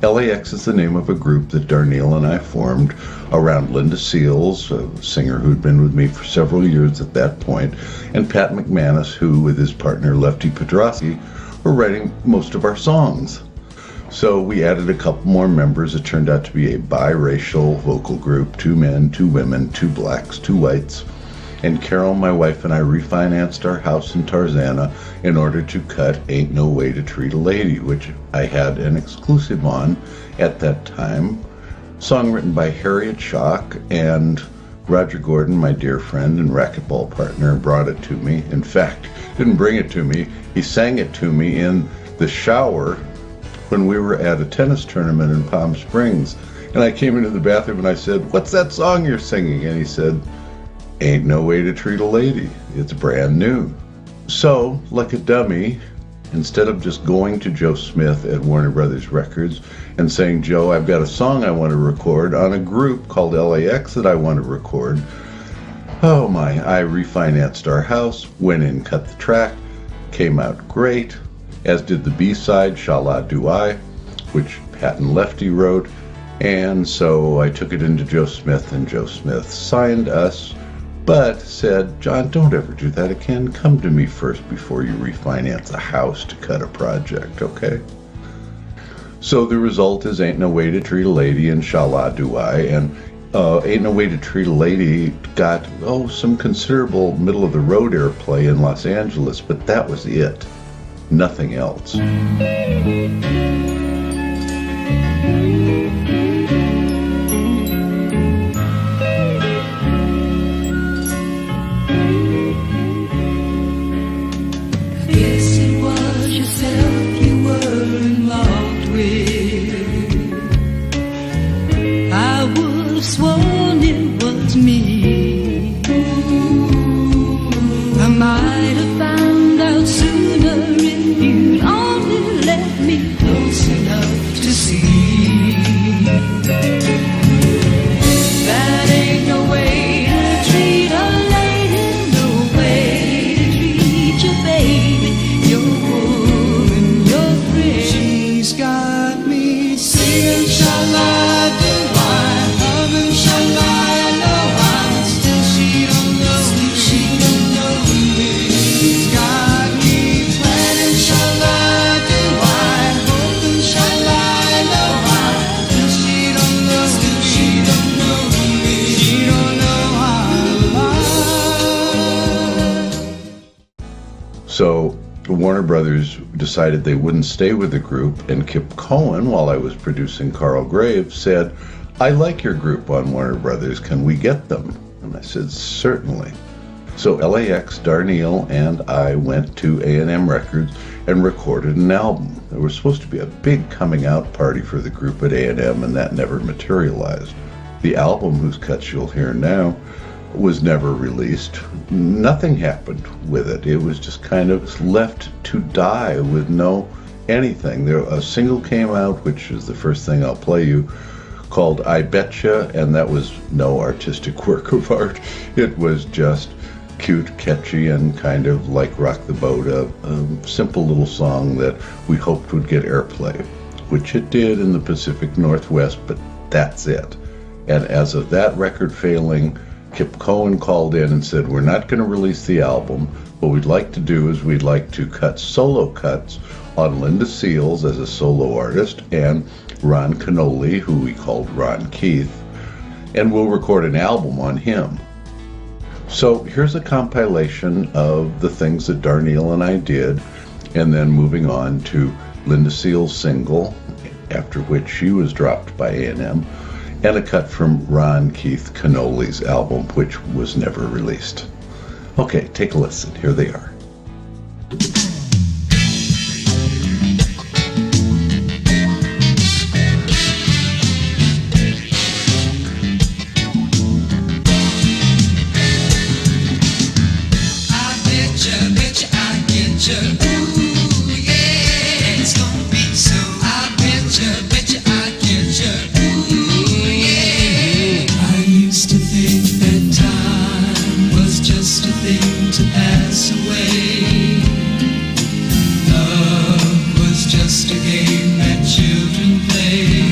LAX is the name of a group that Darnielle and I formed around Linda Seals, a singer who'd been with me for several years at that point, and Pat McManus, who, with his partner Lefty Pedrassi, were writing most of our songs. So we added a couple more members. It turned out to be a biracial vocal group, 2 men, 2 women, 2 blacks, 2 whites. And Carol, my wife, and I refinanced our house in Tarzana in order to cut Ain't No Way to Treat a Lady, which I had an exclusive on at that time. Song written by Harriet Schock, and Roger Gordon, my dear friend and racquetball partner, brought it to me. In fact, didn't bring it to me, he sang it to me in the shower when we were at a tennis tournament in Palm Springs. And I came into the bathroom and I said, "What's that song you're singing?" And he said, "Ain't No Way to Treat a Lady. It's brand new." So, like a dummy, instead of just going to Joe Smith at Warner Brothers Records and saying, "Joe, I've got a song I want to record on a group called LAX that I want to record," oh my, I refinanced our house, went in, cut the track, came out great, as did the B-side, Shala Do I, which Pat and Lefty wrote. And so I took it into Joe Smith, and Joe Smith signed us, but said, "John, don't ever do that again. Come to me first before you refinance a house to cut a project, okay?" So the result is Ain't No Way to Treat a Lady and Shala Do I, and Ain't No Way to Treat a Lady got, some considerable middle-of-the-road airplay in Los Angeles, but that was it. Nothing else. Sworn it was me. I might have found out sooner if you'd only let me close enough to see. That ain't no way to treat a lady, no way to treat your baby, your woman, your friend. She's got me singing shala do I. So Warner Brothers decided they wouldn't stay with the group, and Kip Cohen, while I was producing Carl Graves, said, "I like your group on Warner Brothers, can we get them?" And I said, "Certainly." So LAX, Darnielle, and I went to A&M Records and recorded an album. There was supposed to be a big coming out party for the group at A&M, and that never materialized. The album, whose cuts you'll hear now, was never released. Nothing happened with it. It was just kind of left to die with no anything. A single came out, which is the first thing I'll play you, called I Betcha, and that was no artistic work of art. It was just cute, catchy, and kind of like Rock the Boat, a simple little song that we hoped would get airplay, which it did in the Pacific Northwest, but that's it. And as of that record failing, Kip Cohen called in and said, "We're not going to release the album. What we'd like to do is we'd like to cut solo cuts on Linda Seals as a solo artist and Ron Canoli, who we called Ron Keith, and we'll record an album on him." So here's a compilation of the things that Darnielle and I did, and then moving on to Linda Seals' single, after which she was dropped by A&M, and a cut from Ron Keith Canoli's album, which was never released. Okay, take a listen. Here they are. Love was just a game that children play.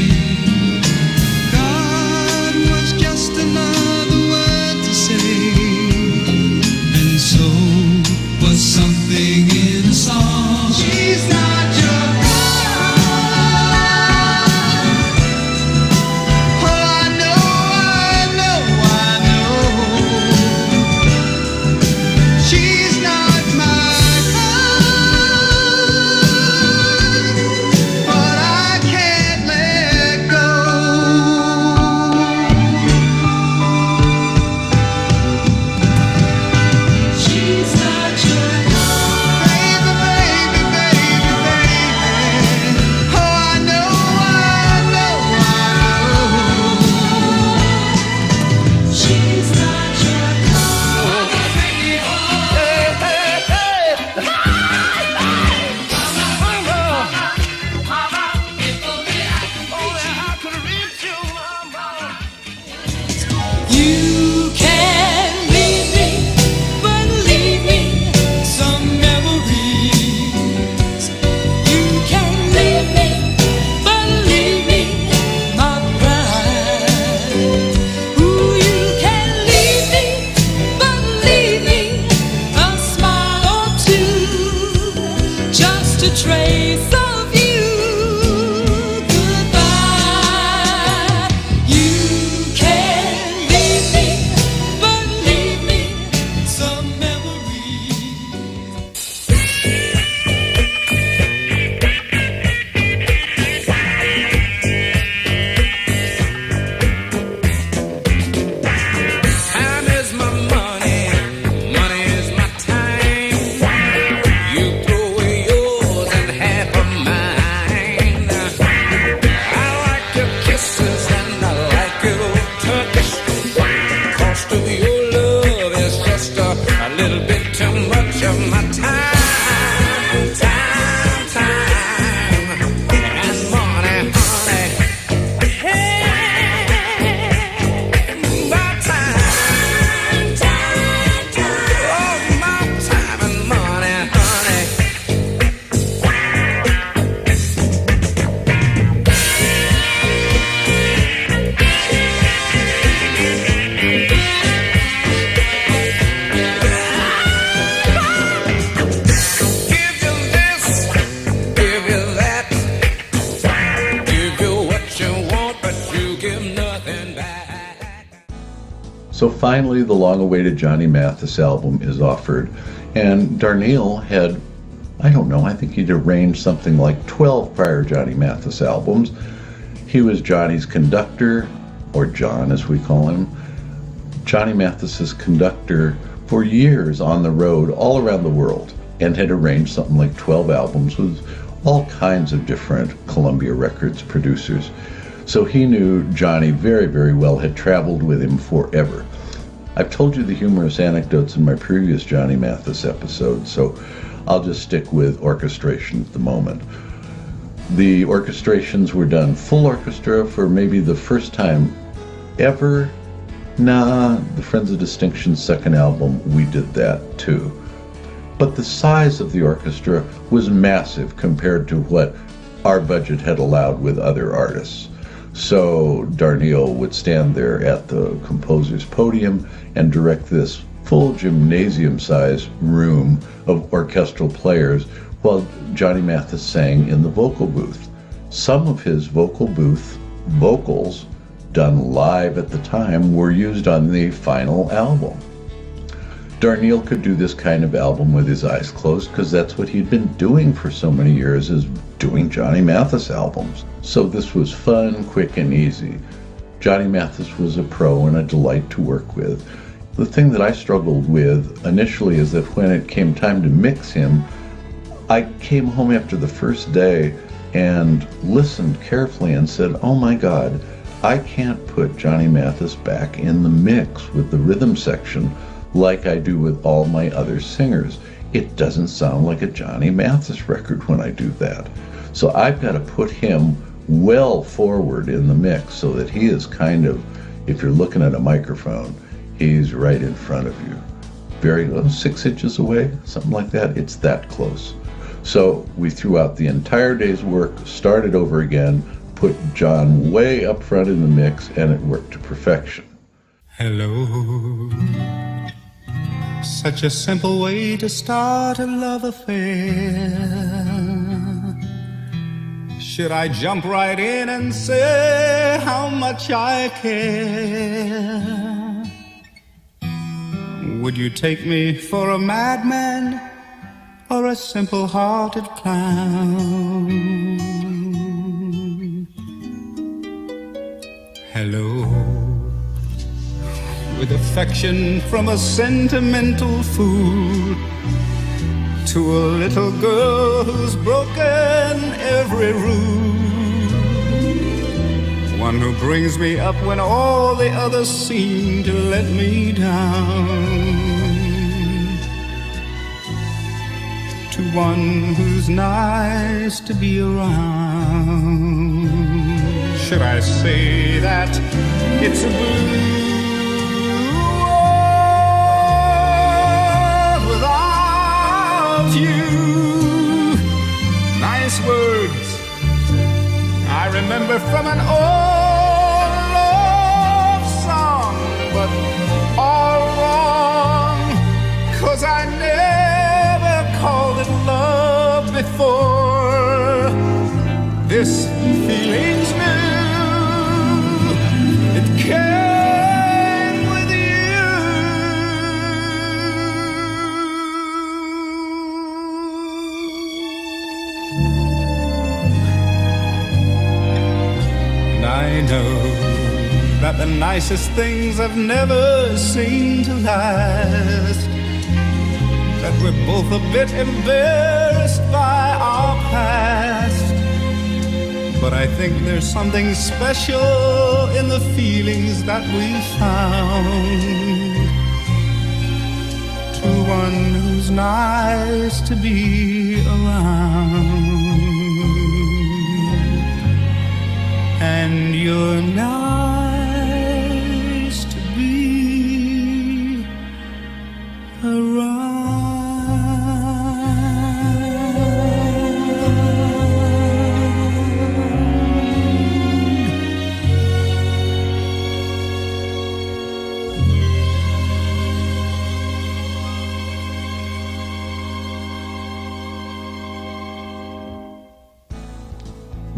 a trace of you. Goodbye. You can leave me, but leave me some memories. Time is my money, money is my time. You throw away yours and half of mine. I like your kisses and I like your touch. Cost of your love is just a little bit too much of my time. Time, and money, honey. My time, oh, my time and money, honey. Give you this, give you that, give you what you want, but you give nothing back. So finally, the long-awaited Johnny Mathis album is offered, and Darnielle had, I don't know, I think he'd arranged something like 12 prior Johnny Mathis albums. He was Johnny's conductor, or John as we call him, Johnny Mathis's conductor for years on the road all around the world, and had arranged something like 12 albums with all kinds of different Columbia Records producers. So he knew Johnny very, very well, had traveled with him forever. I've told you the humorous anecdotes in my previous Johnny Mathis episode, so I'll just stick with orchestration at the moment. The orchestrations were done full orchestra for maybe the first time ever. The Friends of Distinction's second album, we did that too. But the size of the orchestra was massive compared to what our budget had allowed with other artists. So Darnielle would stand there at the composer's podium and direct this full gymnasium-sized room of orchestral players while Johnny Mathis sang in the vocal booth. Some of his vocal booth vocals done live at the time were used on the final album. Darnielle could do this kind of album with his eyes closed because that's what he'd been doing for so many years, is doing Johnny Mathis albums. So this was fun, quick, and easy. Johnny Mathis was a pro and a delight to work with. The thing that I struggled with initially is that when it came time to mix him, I came home after the first day and listened carefully and said, oh my God, I can't put Johnny Mathis back in the mix with the rhythm section like I do with all my other singers. It doesn't sound like a Johnny Mathis record when I do that. So I've got to put him well forward in the mix so that he is kind of, if you're looking at a microphone, he's right in front of you. Very low, 6 inches away, something like that. It's that close. So we threw out the entire day's work, started over again, put John way up front in the mix, and it worked to perfection. Hello. Such a simple way to start a love affair. Should I jump right in and say how much I care? Would you take me for a madman or a simple-hearted clown? Hello. With affection from a sentimental fool to a little girl who's broken every rule, one who brings me up when all the others seem to let me down, to one who's nice to be around. Should I say that it's a blue you? Nice words I remember from an old love song, but all wrong, 'cause I never called it love before. this feeling's new. It came with you. And I know that the nicest things have never seemed to last, that we're both a bit embarrassed by our past. But I think there's something special in the feelings that we found. To one who's nice to be around. And you're nice to be around.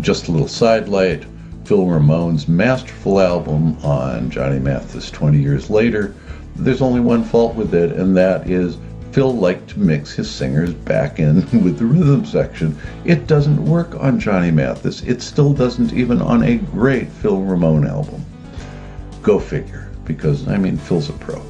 Just a little sidelight, Phil Ramone's masterful album on Johnny Mathis 20 years later. There's only one fault with it, and that is Phil liked to mix his singers back in with the rhythm section. It doesn't work on Johnny Mathis. It still doesn't even on a great Phil Ramone album. Go figure, because, I mean, Phil's a pro.